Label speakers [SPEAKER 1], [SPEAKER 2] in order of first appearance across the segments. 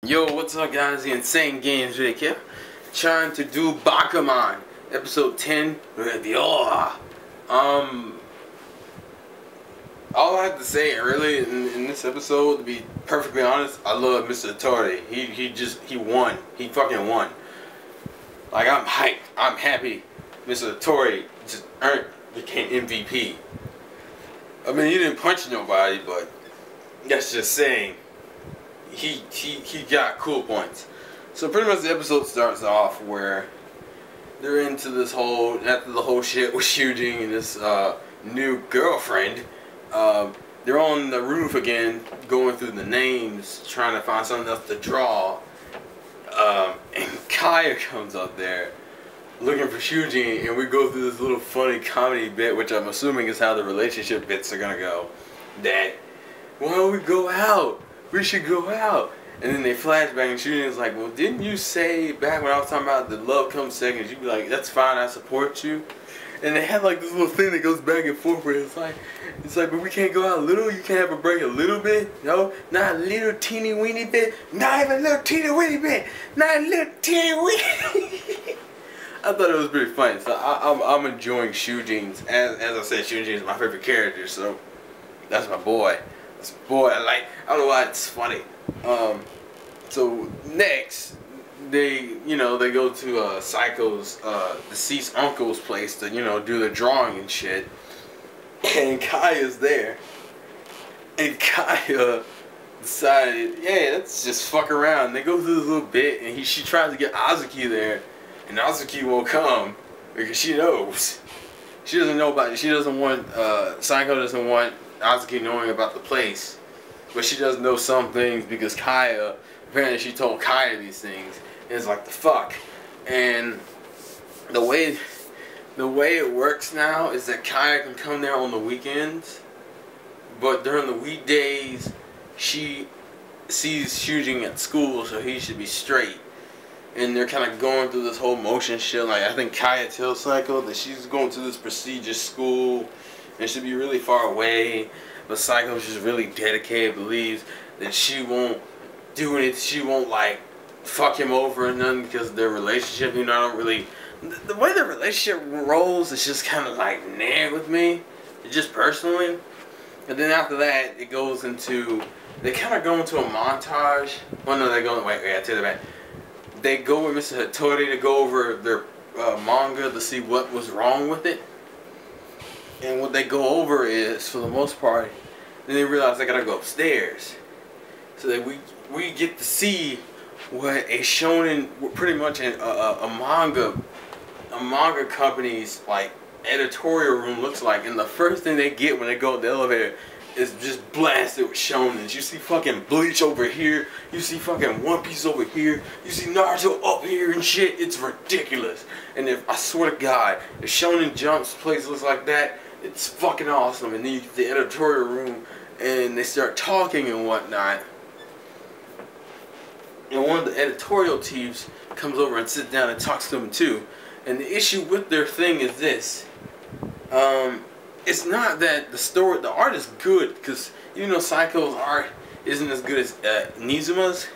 [SPEAKER 1] Yo, what's up guys, TheInsaneGamefreak here, trying to do Bakuman, episode 10, review. All I have to say really in this episode, to be perfectly honest, I love Mr. Hattori. He won. He fucking won. Like, I'm hyped. I'm happy Mr. Hattori just became MVP. I mean, he didn't punch nobody, but that's just saying. He got cool points. So pretty much the episode starts off where they're into this whole, after the whole shit with Shujin and this new girlfriend, they're on the roof again, going through the names, trying to find something else to draw, and Kaya comes up there looking for Shujin, and we go through this little funny comedy bit, which I'm assuming is how the relationship bits are gonna go, that, why don't we go out? We should go out. And then they flashback and Shujin's like, well, didn't you say back when I was talking about the love comes second, you'd be like, that's fine, I support you. And they have like this little thing that goes back and forth where it's like, but we can't go out a little, you can't have a break a little bit, no, not a little teeny weeny bit, not even a little teeny weeny bit, not a little teeny weeny. I thought it was pretty funny, so I'm enjoying Shujin's, as I said, Shujin's my favorite character, so that's my boy. Boy, I don't know why it's funny. So next, they go to Psycho's deceased uncle's place to do the drawing and shit, and Kaya's there, and Kaya decided, yeah, let's just fuck around. They go through this little bit, and she tries to get Azuki there, and Azuki won't come because she knows. She doesn't know about it. She doesn't want Psycho doesn't want Azuki knowing about the place, but she does know some things because Kaya, apparently she told Kaya these things, and it's like, the fuck. And the way it works now is that Kaya can come there on the weekends, but during the weekdays she sees Shujin at school, so he should be straight. And they're kind of going through this whole motion shit. Like, I think Kaya tells Psycho that she's going to this prestigious school and should be really far away, but Psycho's just really dedicated, believes that she won't do it, she won't like fuck him over or nothing because their relationship, I don't really, the way their relationship rolls is just kind of like nah with me, just personally. And then after that, it goes into, they kind of go into a montage. Well, no, they go, wait, I tell you that. They go with Mr. Hattori to go over their manga to see what was wrong with it. And what they go over is, for the most part, then they realize they gotta go upstairs. So that we get to see what a shonen, pretty much a manga company's like editorial room looks like. And the first thing they get when they go up the elevator is just blasted with shonens. You see fucking Bleach over here, you see fucking One Piece over here, you see Naruto up here and shit. It's ridiculous. And if, I swear to God, if Shonen Jump's place looks like that, it's fucking awesome. And then you get the editorial room and they start talking and whatnot. And one of the editorial chiefs comes over and sits down and talks to them too. And the issue with their thing is this. It's not that the art is good, because even though Psycho's art isn't as good as Nizuma's,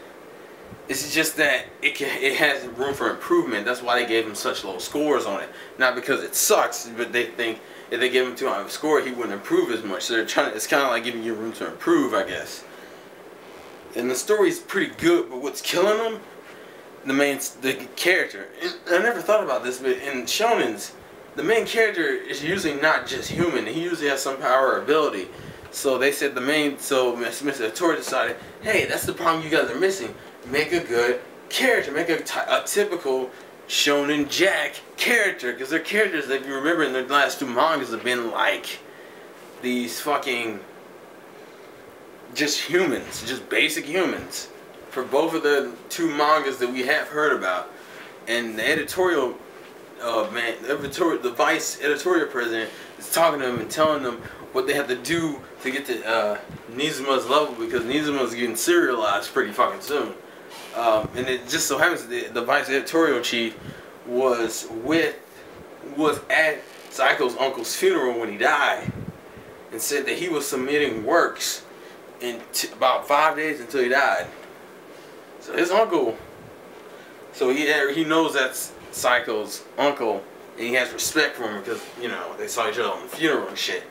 [SPEAKER 1] it's just that it has room for improvement. That's why they gave him such low scores on it. Not because it sucks, but they think if they gave him too high of a score, he wouldn't improve as much. So they're trying. It's kind of like giving you room to improve, I guess. And the story's pretty good, but what's killing them? The character. And I never thought about this, but in shonens, the main character is usually not just human. He usually has some power or ability. So they said so Mr. Hattori decided, hey, that's the problem you guys are missing. Make a good character. Make a typical shonen jack character. Because their characters, if you remember in their last two mangas, have been like these fucking just humans. Just basic humans. For both of the two mangas that we have heard about. And the editorial the vice editorial president is talking to them and telling them what they have to do to get to Nizuma's level, because Nizuma's getting serialized pretty fucking soon. And it just so happens that the vice editorial chief was at Psycho's uncle's funeral when he died, and said that he was submitting works in about 5 days until he died. So his uncle, so he knows that's Psycho's uncle, and he has respect for him because, you know, they saw each other on the funeral and shit.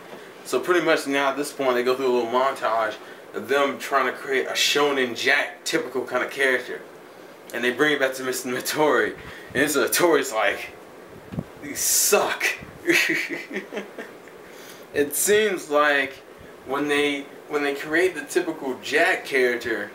[SPEAKER 1] So pretty much now at this point they go through a little montage of them trying to create a Shonen Jack typical kind of character. And they bring it back to Mr. Hattori. And Mr. Hattori's like, these suck. It seems like when they create the typical Jack character,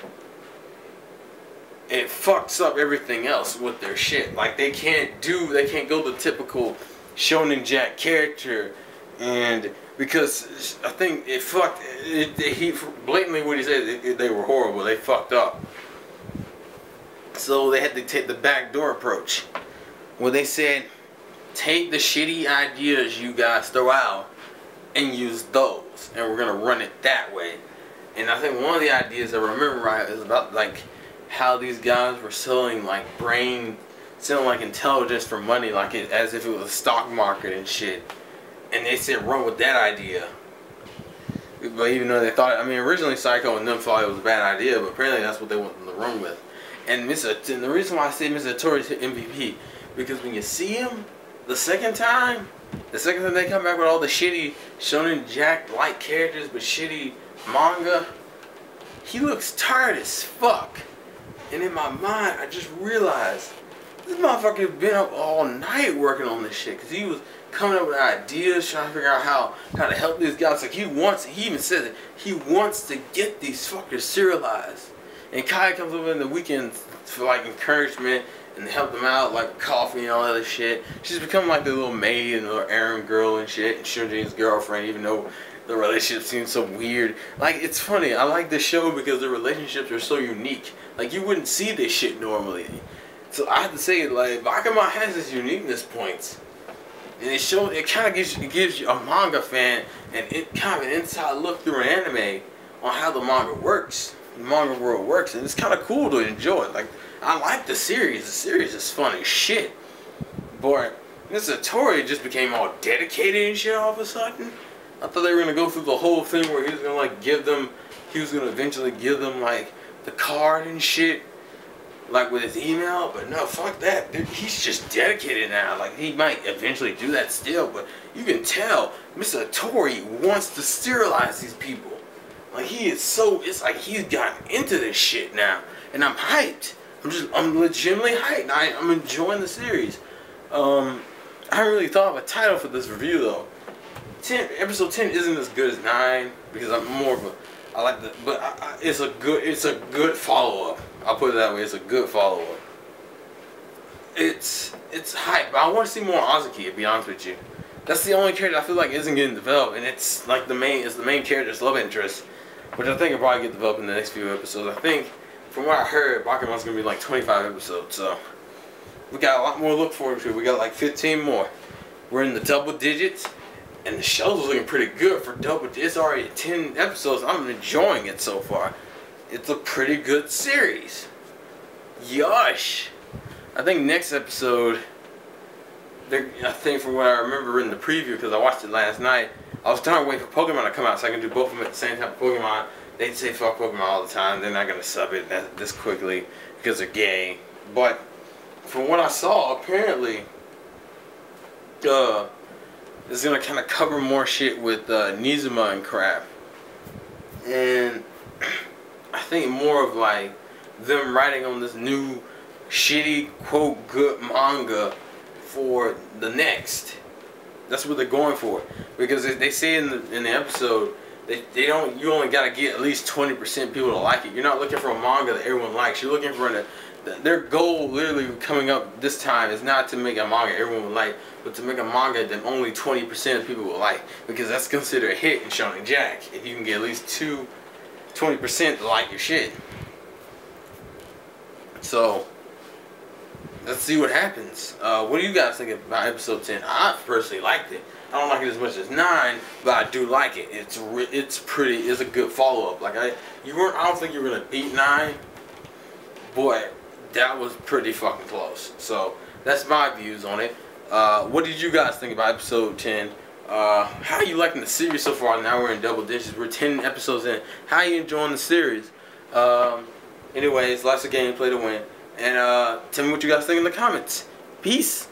[SPEAKER 1] it fucks up everything else with their shit. Like they can't go the typical Shonen Jack character, and because I think it fucked he blatantly what he said, they were horrible, they fucked up. So they had to take the backdoor approach, where they said, take the shitty ideas you guys throw out and use those, and we're gonna run it that way. And I think one of the ideas I remember right is about like how these guys were selling like selling like intelligence for money, like as if it was a stock market and shit. And they said run with that idea. But even though they thought, I mean, originally Psycho and them thought it was a bad idea, but apparently that's what they wanted to run with. And the reason why I say Mr. Hattori's MVP, because when you see him the second time they come back with all the shitty Shonen Jack-like characters but shitty manga, he looks tired as fuck. And in my mind, I just realized this motherfucker's been up all night working on this shit, because he was coming up with ideas, trying to figure out how to help these guys. Like he even said it, he wants to get these fuckers serialized. And Kai comes over in the weekends for like encouragement and help them out, like coffee and all that other shit. She's become like the little maid and the little errand girl and shit, and Shinji's girlfriend, even though the relationship seems so weird. Like, it's funny, I like this show because the relationships are so unique. Like, you wouldn't see this shit normally. So I have to say, like, Bakuman has its uniqueness points. And it kind of gives you a manga fan and kind of an inside look through an anime on how the manga works. The manga world works, and it's kind of cool to enjoy. Like, I like the series. The series is fun as shit. But Mr. Hattori just became all dedicated and shit all of a sudden. I thought they were gonna go through the whole thing where he was gonna like he was gonna eventually give them like the card and shit, like with his email. But no, fuck that. Dude, he's just dedicated now. Like, he might eventually do that still, but you can tell Mr. Hattori wants to sterilize these people. Like, he is so, it's like he's gotten into this shit now, and I'm hyped. I'm legitimately hyped. I'm enjoying the series. I haven't really thought of a title for this review though. Episode 10 isn't as good as 9 because I'm more of a, I like the, but it's a good follow up. I'll put it that way. It's a good follow up. It's hype. But I want to see more Azuki, to be honest with you. That's the only character I feel like isn't getting developed, and it's like the main character's love interest, which I think will probably get developed in the next few episodes. I think, from what I heard, Bakuman's gonna be like 25 episodes, so we got a lot more to look forward to. We got like 15 more. We're in the double digits, and the show's looking pretty good for double. It's already 10 episodes. I'm enjoying it so far. It's a pretty good series. Yosh. I think next episode, I think from what I remember in the preview, because I watched it last night, I was trying to wait for Pokemon to come out so I can do both of them at the same time. Pokemon, they say fuck Pokemon all the time. They're not going to sub it this quickly because they're gay. But from what I saw, apparently, it's going to kind of cover more shit with Nizuma and crap. And I think more of like them writing on this new shitty, quote, good manga for the next. That's what they're going for, because they say in the episode you only gotta get at least 20% people to like it. You're not looking for a manga that everyone likes. You're looking for their goal literally coming up this time is not to make a manga everyone will like, but to make a manga that only 20% of people will like, because that's considered a hit in Shonen Jack if you can get at least 20% to like your shit. So let's see what happens. What do you guys think about episode 10? I personally liked it. I don't like it as much as 9, but I do like it. It's a good follow up. Like I don't think you were gonna beat 9, but that was pretty fucking close. So that's my views on it. What did you guys think about episode 10? How are you liking the series so far? Now we're in double digits. We're 10 episodes in. How are you enjoying the series? Anyways, lots of gameplay to win. And tell me what you guys think in the comments. Peace.